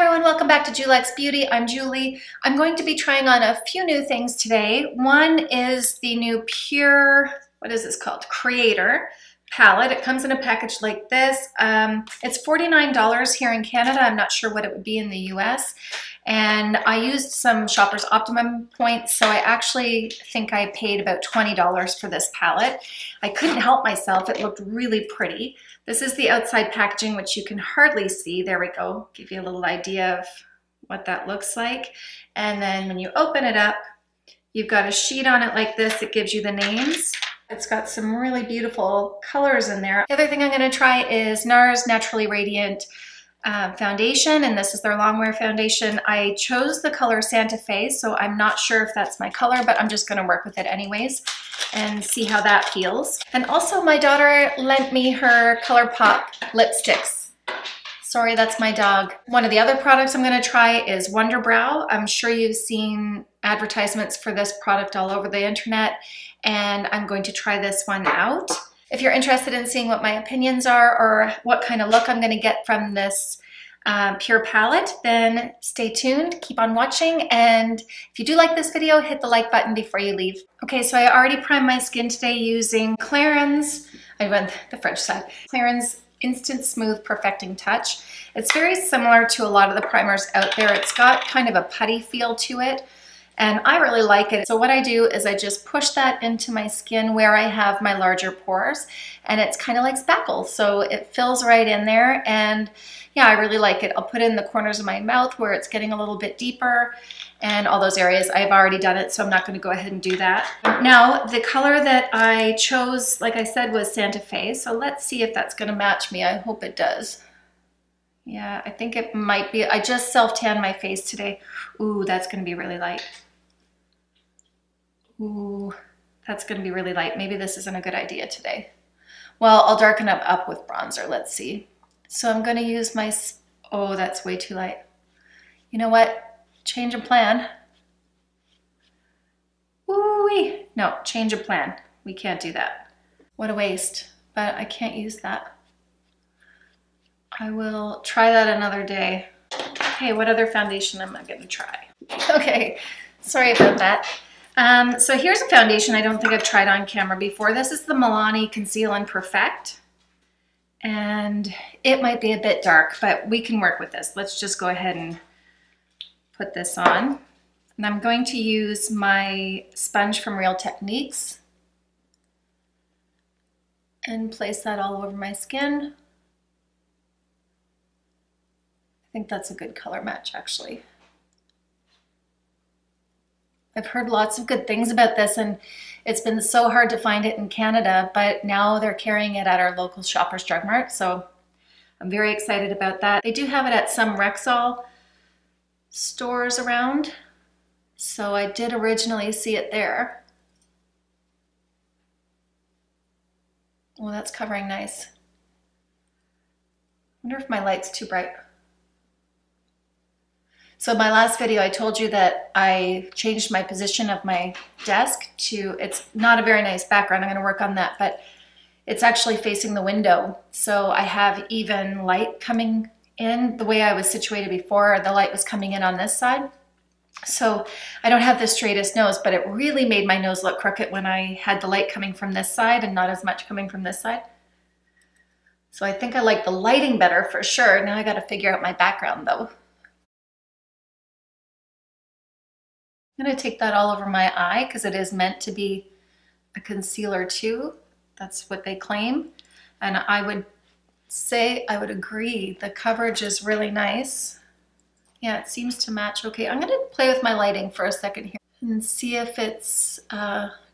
everyone, welcome back to Julex Beauty. I'm Julie. I'm going to be trying on a few new things today. One is the new Pure, what is this called? Creator palette. It comes in a package like this. It's $49 here in Canada. I'm not sure what it would be in the US. And I used some Shoppers Optimum points, so I actually think I paid about $20 for this palette. I couldn't help myself. It looked really pretty. This is the outside packaging, which you can hardly see. There we go. Give you a little idea of what that looks like. And then when you open it up, you've got a sheet on it like this. It gives you the names. It's got some really beautiful colors in there. The other thing I'm going to try is Nars Naturally Radiant foundation, and this is their longwear foundation. I chose the color Santa Fe, so I'm not sure if that's my color, but I'm just going to work with it anyways and see how that feels. And also my daughter lent me her ColourPop lipsticks. Sorry, that's my dog. One of the other products I'm going to try is Wunder Brow. I'm sure you've seen advertisements for this product all over the internet, and I'm going to try this one out. If you're interested in seeing what my opinions are or what kind of look I'm going to get from this Pure palette, then stay tuned, keep on watching, and if you do like this video, hit the like button before you leave. Okay, so I already primed my skin today using Clarins, I went the French side, Clarins Instant Smooth Perfecting Touch. It's very similar to a lot of the primers out there. It's got kind of a putty feel to it, and I really like it. So what I do is I just push that into my skin where I have my larger pores, and it's kind of like spackle. So it fills right in there, and yeah, I really like it. I'll put it in the corners of my mouth where it's getting a little bit deeper, and all those areas. I've already done it, so I'm not going to go ahead and do that. Now, the color that I chose, like I said, was Santa Fe. So let's see if that's going to match me. I hope it does. Yeah, I think it might be. I just self-tanned my face today. Ooh, that's going to be really light. Ooh, that's going to be really light. Maybe this isn't a good idea today. Well, I'll darken up with bronzer. Let's see. So I'm going to use my, oh, that's way too light. You know what? Change of plan. Ooh-wee. No, change of plan. We can't do that. What a waste, but I can't use that. I will try that another day. Okay, what other foundation am I going to try? Okay, sorry about that. So here's a foundation I don't think I've tried on camera before. This is the Milani Conceal and Perfect. And it might be a bit dark, but we can work with this. Let's just go ahead and put this on. And I'm going to use my sponge from Real Techniques and place that all over my skin. I think that's a good color match, actually. I've heard lots of good things about this, and it's been so hard to find it in Canada, but now they're carrying it at our local Shoppers Drug Mart, so I'm very excited about that. They do have it at some Rexall stores around, so I did originally see it there. Oh, that's covering nice. I wonder if my light's too bright. So my last video, I told you that I changed my position of my desk to, it's not a very nice background, I'm going to work on that, but it's actually facing the window. So I have even light coming in. The way I was situated before, the light was coming in on this side. So I don't have the straightest nose, but it really made my nose look crooked when I had the light coming from this side and not as much coming from this side. So I think I like the lighting better for sure. Now I got to figure out my background though. I'm going to take that all over my eye because it is meant to be a concealer too. That's what they claim. And I would say, I would agree, the coverage is really nice. Yeah, it seems to match okay. I'm going to play with my lighting for a second here and see if it's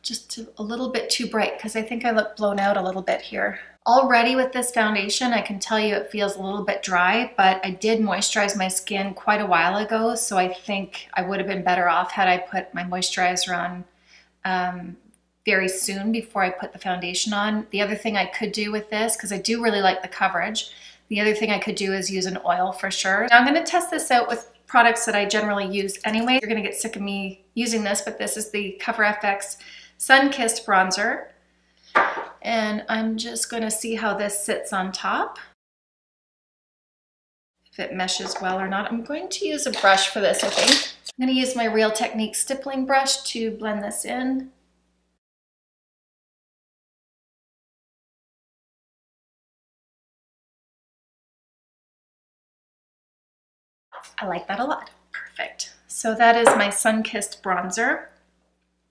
just a little bit too bright because I think I look blown out a little bit here. Already with this foundation, I can tell you it feels a little bit dry, but I did moisturize my skin quite a while ago, so I think I would have been better off had I put my moisturizer on very soon before I put the foundation on. The other thing I could do with this, because I do really like the coverage, the other thing I could do is use an oil for sure. Now I'm going to test this out with products that I generally use anyway. You're going to get sick of me using this, but this is the Cover FX Sunkissed bronzer. And I'm just going to see how this sits on top. if it meshes well or not. I'm going to use a brush for this, I think. I'm going to use my Real Technique stippling brush to blend this in. I like that a lot. Perfect. So that is my Sunkissed bronzer.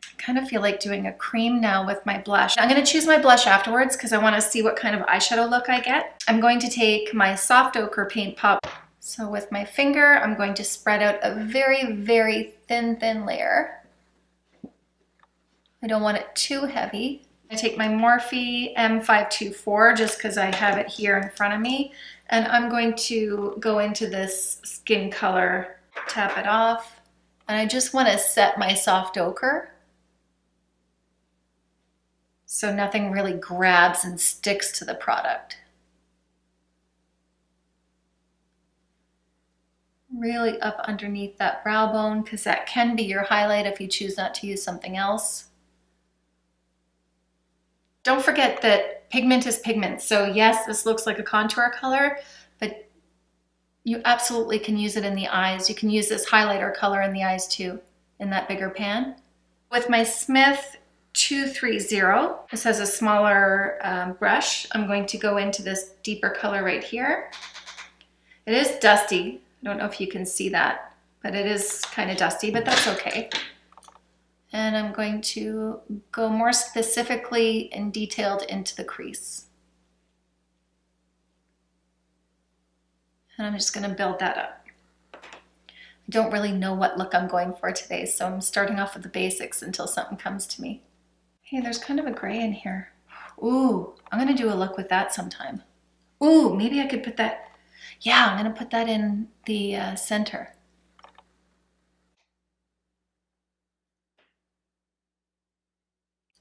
I kind of feel like doing a cream now with my blush. I'm going to choose my blush afterwards because I want to see what kind of eyeshadow look I get. I'm going to take my soft ochre paint pot. So with my finger, I'm going to spread out a very, very thin layer. I don't want it too heavy. I take my Morphe M524 just because I have it here in front of me. And I'm going to go into this skin color, tap it off. And I just want to set my soft ochre so nothing really grabs and sticks to the product. Really up underneath that brow bone, because that can be your highlight if you choose not to use something else. Don't forget that pigment is pigment. So yes, this looks like a contour color, but you absolutely can use it in the eyes. You can use this highlighter color in the eyes too, in that bigger pan. With my Smith 230, this has a smaller brush. I'm going to go into this deeper color right here. It is dusty. I don't know if you can see that, but it is kind of dusty, but that's okay. And I'm going to go more specifically and detailed into the crease. And I'm just gonna build that up. I don't really know what look I'm going for today, so I'm starting off with the basics until something comes to me. Hey, there's kind of a gray in here. Ooh, I'm gonna do a look with that sometime. Ooh, maybe I could put that, yeah, I'm gonna put that in the center.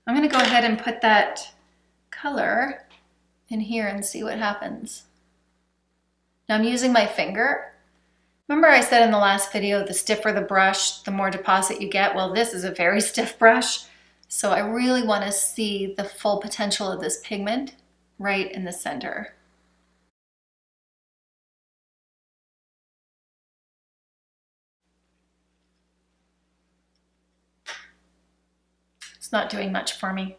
I'm gonna go ahead and put that color in here and see what happens. Now I'm using my finger. Remember I said in the last video, the stiffer the brush, the more deposit you get? Well, this is a very stiff brush, so I really wanna see the full potential of this pigment right in the center. It's not doing much for me.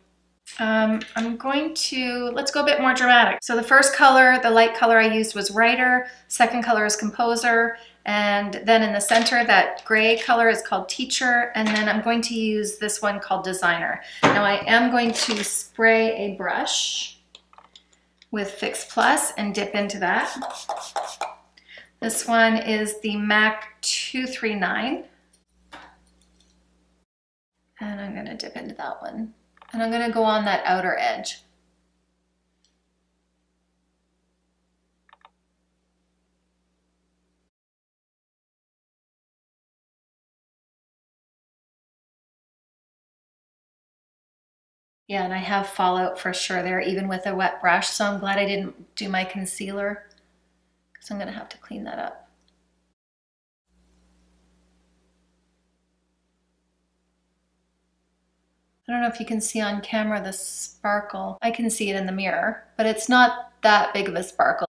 I'm going to, let's go a bit more dramatic. So the first color, the light color I used was Writer, second color is Composer, and then in the center, that gray color is called Teacher, and then I'm going to use this one called Designer. Now I am going to spray a brush with Fix Plus and dip into that. This one is the MAC 239. And I'm gonna dip into that one. And I'm gonna go on that outer edge. Yeah, and I have fallout for sure there, even with a wet brush, so I'm glad I didn't do my concealer, because I'm gonna have to clean that up. I don't know if you can see on camera the sparkle. I can see it in the mirror, but it's not that big of a sparkle.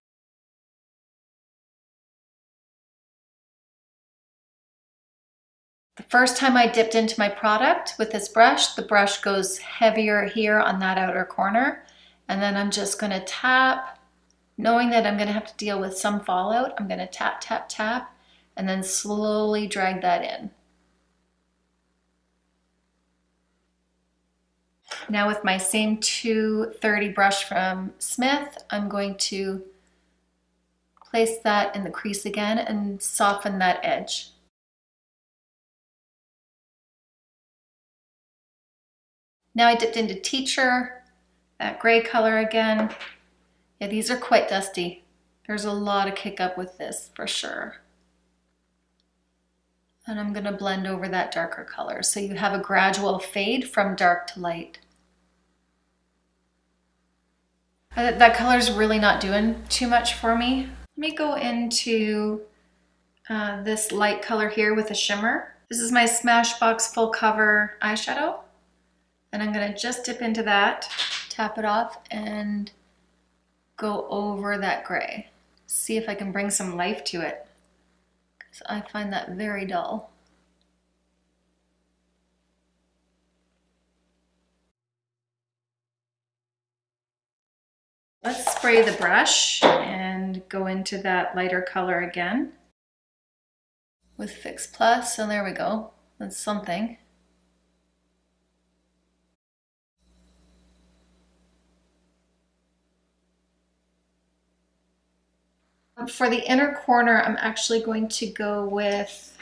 The first time I dipped into my product with this brush, the brush goes heavier here on that outer corner, and then I'm just gonna tap, knowing that I'm gonna have to deal with some fallout. I'm gonna tap, tap, tap, and then slowly drag that in. Now with my same 230 brush from Smith, I'm going to place that in the crease again and soften that edge. Now I dipped into Teacher, that gray color again. Yeah, these are quite dusty. There's a lot of kick up with this for sure. And I'm gonna blend over that darker color so you have a gradual fade from dark to light. That color's really not doing too much for me. Let me go into this light color here with a shimmer. This is my Smashbox Full Cover eyeshadow. And I'm gonna just dip into that, tap it off, and go over that gray. see if I can bring some life to it, because I find that very dull. Let's spray the brush and go into that lighter color again with Fix Plus. So there we go. That's something. For the inner corner, I'm actually going to go with,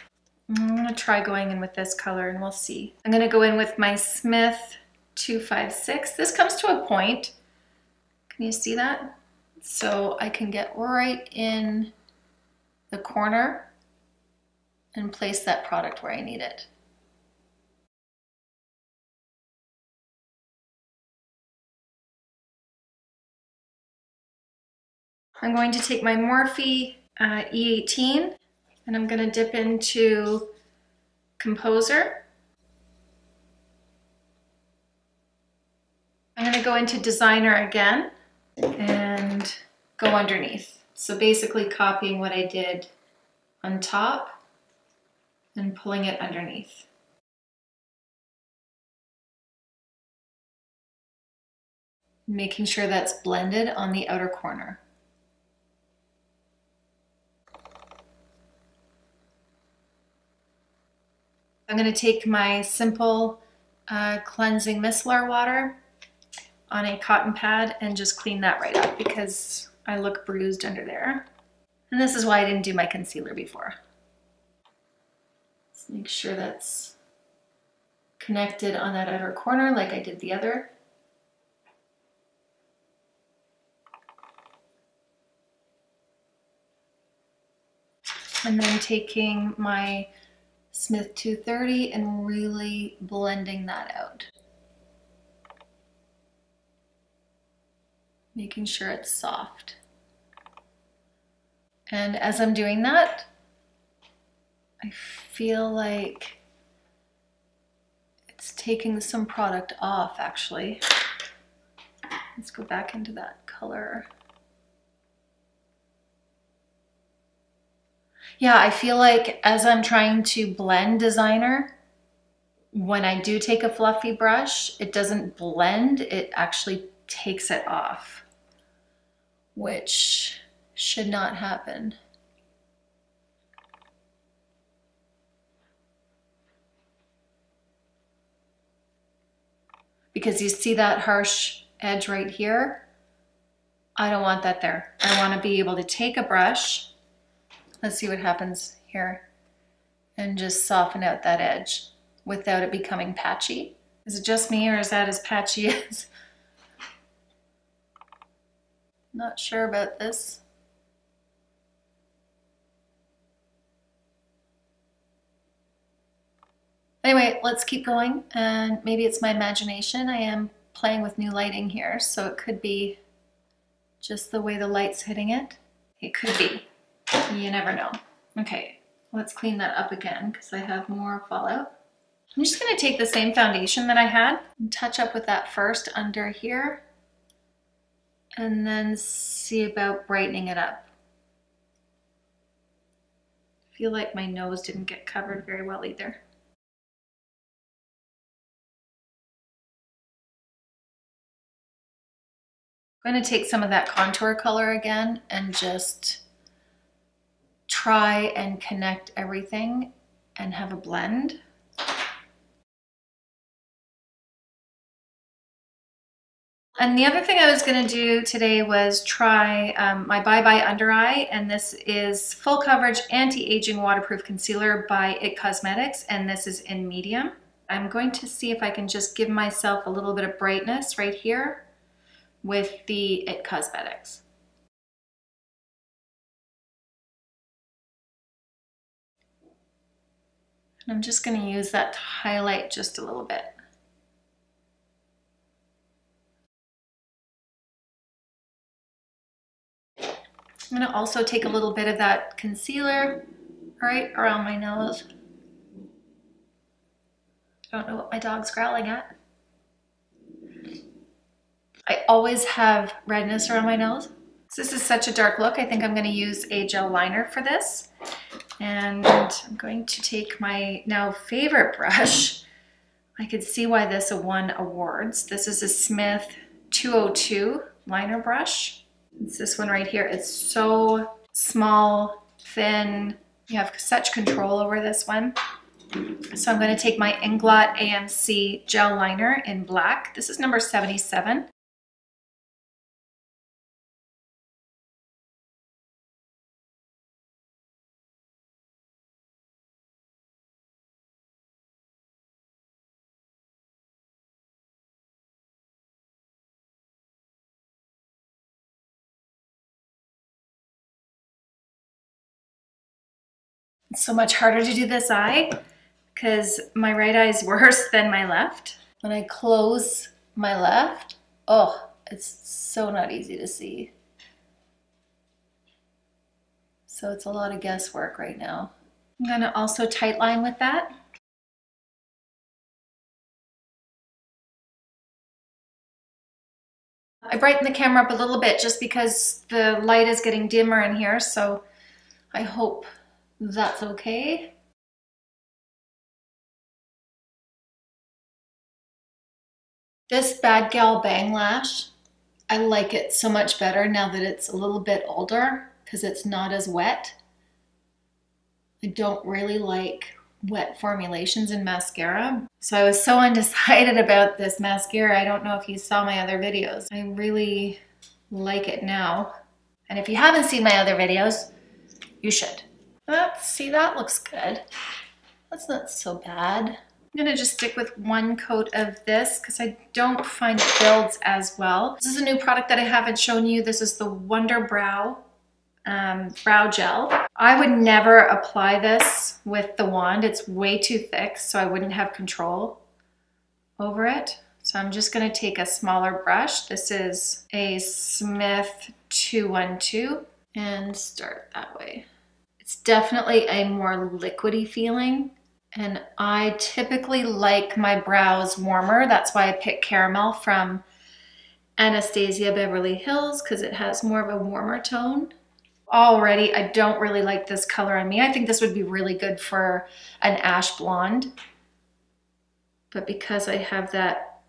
I'm going to try going in with this color and we'll see. I'm going to go in with my Smith 256. This comes to a point. Can you see that? So I can get right in the corner and place that product where I need it. I'm going to take my Morphe E18 and I'm going to dip into Composer. I'm going to go into Designer again and go underneath. So basically copying what I did on top and pulling it underneath. Making sure that's blended on the outer corner. I'm going to take my simple cleansing micellar water on a cotton pad and just clean that right up because I look bruised under there. And this is why I didn't do my concealer before. Let's make sure that's connected on that outer corner like I did the other. And then taking my Smith 230 and really blending that out. Making sure it's soft. And as I'm doing that, I feel like it's taking some product off actually. Let's go back into that color. Yeah, I feel like as I'm trying to blend Designer, when I do take a fluffy brush, it doesn't blend, it actually takes it off, which should not happen. Because you see that harsh edge right here? I don't want that there. I want to be able to take a brush. Let's see what happens here. And just soften out that edge without it becoming patchy. Is it just me or is that as patchy as? Not sure about this. Anyway, let's keep going. And maybe it's my imagination. I am playing with new lighting here, so it could be just the way the light's hitting it. It could be. You never know. Okay, let's clean that up again because I have more fallout. I'm just going to take the same foundation that I had and touch up with that first under here and then see about brightening it up. I feel like my nose didn't get covered very well either. I'm going to take some of that contour color again and just try and connect everything and have a blend. And the other thing I was going to do today was try my Bye Bye Under Eye, and this is full coverage anti-aging waterproof concealer by IT Cosmetics, and this is in medium. I'm going to see if I can just give myself a little bit of brightness right here with the IT Cosmetics. And I'm just going to use that to highlight just a little bit. I'm going to also take a little bit of that concealer right around my nose. I don't know what my dog's growling at. I always have redness around my nose, This is such a dark look. I think I'm going to use a gel liner for this. And I'm going to take my now favorite brush. I could see why this won awards. This is a Smith 202 liner brush. It's this one right here. It's so small, thin. You have such control over this one. So I'm going to take my Inglot AMC gel liner in black. This is number 77. It's so much harder to do this eye because my right eye is worse than my left. When I close my left, oh, it's so not easy to see. So it's a lot of guesswork right now. I'm gonna also tight line with that. I brighten the camera up a little bit just because the light is getting dimmer in here, so I hope that's okay. This Bad Gal Bang Lash, I like it so much better now that it's a little bit older because it's not as wet. I don't really like wet formulations in mascara. So I was so undecided about this mascara. I don't know if you saw my other videos. I really like it now. And if you haven't seen my other videos, you should. Let's see, that looks good. That's not so bad. I'm gonna just stick with one coat of this because I don't find it builds as well. This is a new product that I haven't shown you. This is the Wunder Brow brow gel. I would never apply this with the wand. It's way too thick, so I wouldn't have control over it. So I'm just gonna take a smaller brush. This is a Smith 212 and start that way. It's definitely a more liquidy feeling, and I typically like my brows warmer. That's why I picked Caramel from Anastasia Beverly Hills, because it has more of a warmer tone. Already, I don't really like this color on me. I think this would be really good for an ash blonde, but because I have that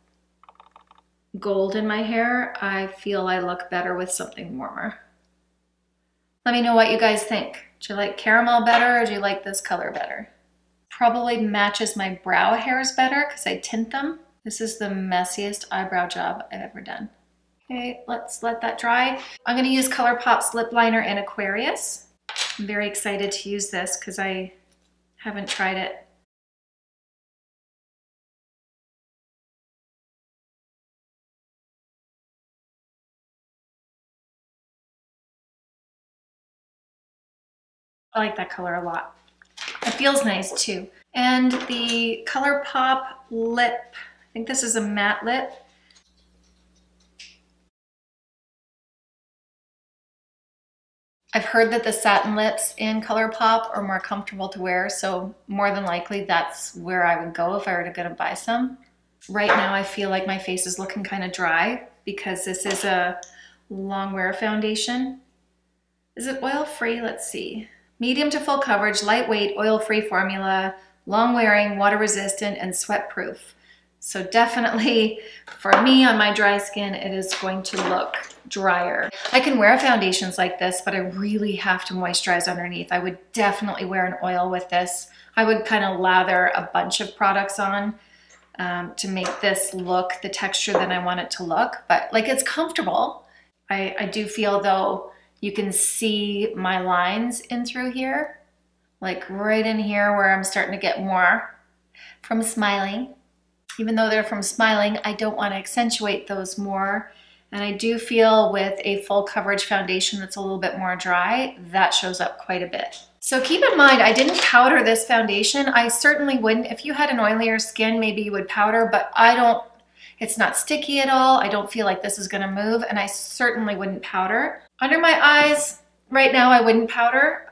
gold in my hair, I feel I look better with something warmer. Let me know what you guys think. Do you like Caramel better or do you like this color better? Probably matches my brow hairs better because I tint them. This is the messiest eyebrow job I've ever done. Okay, let's let that dry. I'm gonna use ColourPop's lip liner in Aquarius. I'm very excited to use this because I haven't tried it. I like that color a lot. It feels nice too. And the ColourPop lip, I think this is a matte lip. I've heard that the satin lips in ColourPop are more comfortable to wear, so more than likely that's where I would go if I were to go to buy some. Right now I feel like my face is looking kind of dry because this is a long wear foundation. Is it oil-free? Let's see. Medium to full coverage, lightweight, oil-free formula, long wearing, water resistant, and sweat proof. So definitely for me on my dry skin, it is going to look drier. I can wear foundations like this, but I really have to moisturize underneath. I would definitely wear an oil with this. I would kind of lather a bunch of products on to make this look the texture that I want it to look, but like it's comfortable. I do feel though you can see my lines in through here, like right in here where I'm starting to get more from smiling. Even though they're from smiling, I don't want to accentuate those more. And I do feel with a full coverage foundation that's a little bit more dry, that shows up quite a bit. So keep in mind, I didn't powder this foundation. I certainly wouldn't. If you had an oilier skin, maybe you would powder, but I don't. It's not sticky at all. I don't feel like this is gonna move, and I certainly wouldn't powder. Under my eyes, right now I wouldn't powder.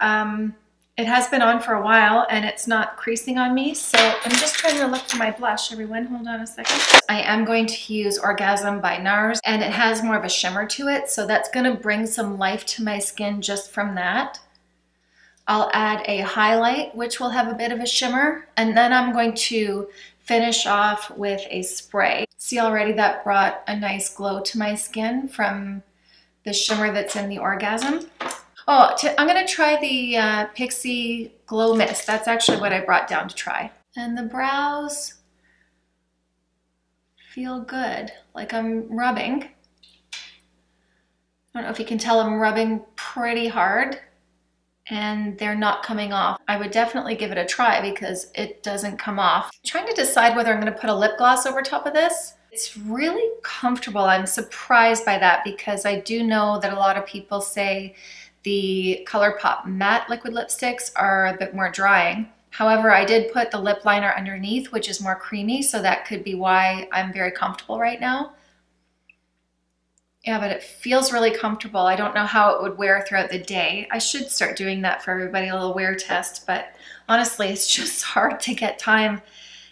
It has been on for a while and it's not creasing on me. So I'm just trying to look for my blush, everyone. Hold on a second. I am going to use Orgasm by Nars, and it has more of a shimmer to it. So that's gonna bring some life to my skin just from that. I'll add a highlight, which will have a bit of a shimmer. And then I'm going to finish off with a spray. See already that brought a nice glow to my skin from the shimmer that's in the Orgasm. Oh, I'm gonna try the Pixie Glow Mist. That's actually what I brought down to try. And the brows feel good, like I'm rubbing. I don't know if you can tell I'm rubbing pretty hard and they're not coming off. I would definitely give it a try because it doesn't come off. I'm trying to decide whether I'm gonna put a lip gloss over top of this. It's really comfortable. I'm surprised by that because I do know that a lot of people say the ColourPop matte liquid lipsticks are a bit more drying. However, I did put the lip liner underneath, which is more creamy, so that could be why I'm very comfortable right now. Yeah, but it feels really comfortable. I don't know how it would wear throughout the day. I should start doing that for everybody, a little wear test, but honestly, it's just hard to get time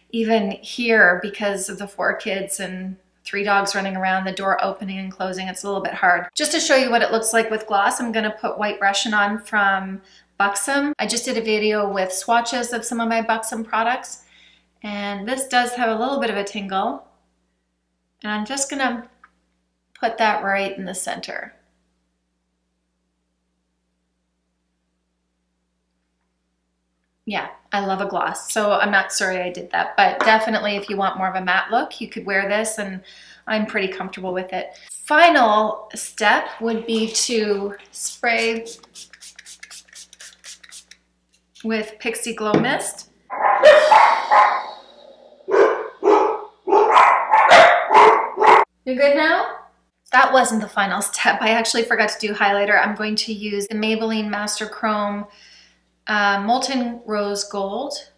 even here because of the 4 kids and 3 dogs running around, the door opening and closing. It's a little bit hard. Just to show you what it looks like with gloss, I'm gonna put White Russian on from Buxom. I just did a video with swatches of some of my Buxom products, and this does have a little bit of a tingle. And I'm just gonna put that right in the center. Yeah, I love a gloss, so I'm not sorry I did that, but definitely if you want more of a matte look, you could wear this and I'm pretty comfortable with it. Final step would be to spray with Pixie Glow Mist. You good now? That wasn't the final step. I actually forgot to do highlighter. I'm going to use the Maybelline Master Chrome Molten Rose Gold,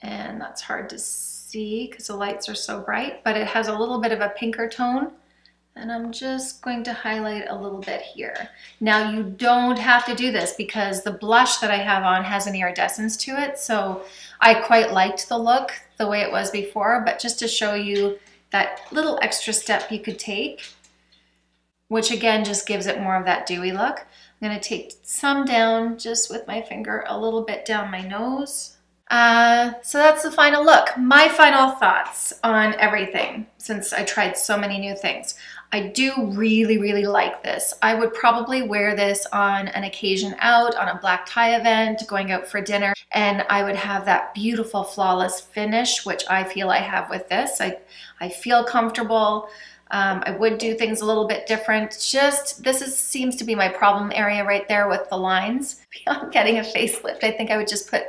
and that's hard to see because the lights are so bright, but it has a little bit of a pinker tone, and I'm just going to highlight a little bit here. Now you don't have to do this because the blush that I have on has an iridescence to it, so I quite liked the look the way it was before, but just to show you that little extra step you could take, which again just gives it more of that dewy look. I'm gonna take some down just with my finger, a little bit down my nose. So that's the final look. My final thoughts on everything, since I tried so many new things. I do really, really like this. I would probably wear this on an occasion out, on a black tie event, going out for dinner, and I would have that beautiful, flawless finish, which I feel I have with this. I feel comfortable. I would do things a little bit different. Just, seems to be my problem area right there with the lines. Beyond getting a facelift, I think I would just put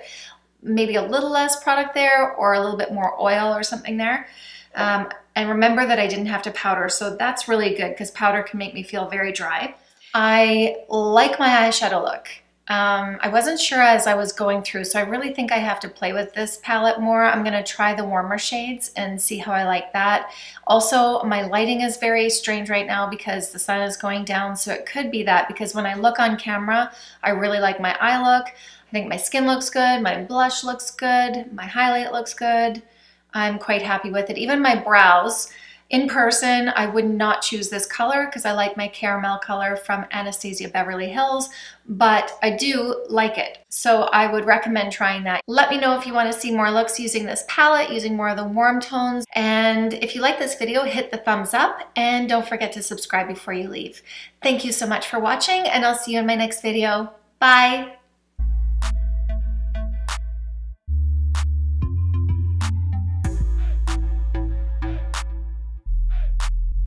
maybe a little less product there or a little bit more oil or something there. And remember that I didn't have to powder, so that's really good because powder can make me feel very dry. I like my eyeshadow look. I wasn't sure as I was going through, so I really think I have to play with this palette more. I'm gonna try the warmer shades and see how I like that. Also, my lighting is very strange right now because the sun is going down, so it could be that, because when I look on camera, I really like my eye look. I think my skin looks good, my blush looks good, my highlight looks good. I'm quite happy with it. Even my brows. In person, I would not choose this color because I like my caramel color from Anastasia Beverly Hills, but I do like it. So I would recommend trying that. Let me know if you want to see more looks using this palette, using more of the warm tones. And if you like this video, hit the thumbs up and don't forget to subscribe before you leave. Thank you so much for watching, and I'll see you in my next video. Bye.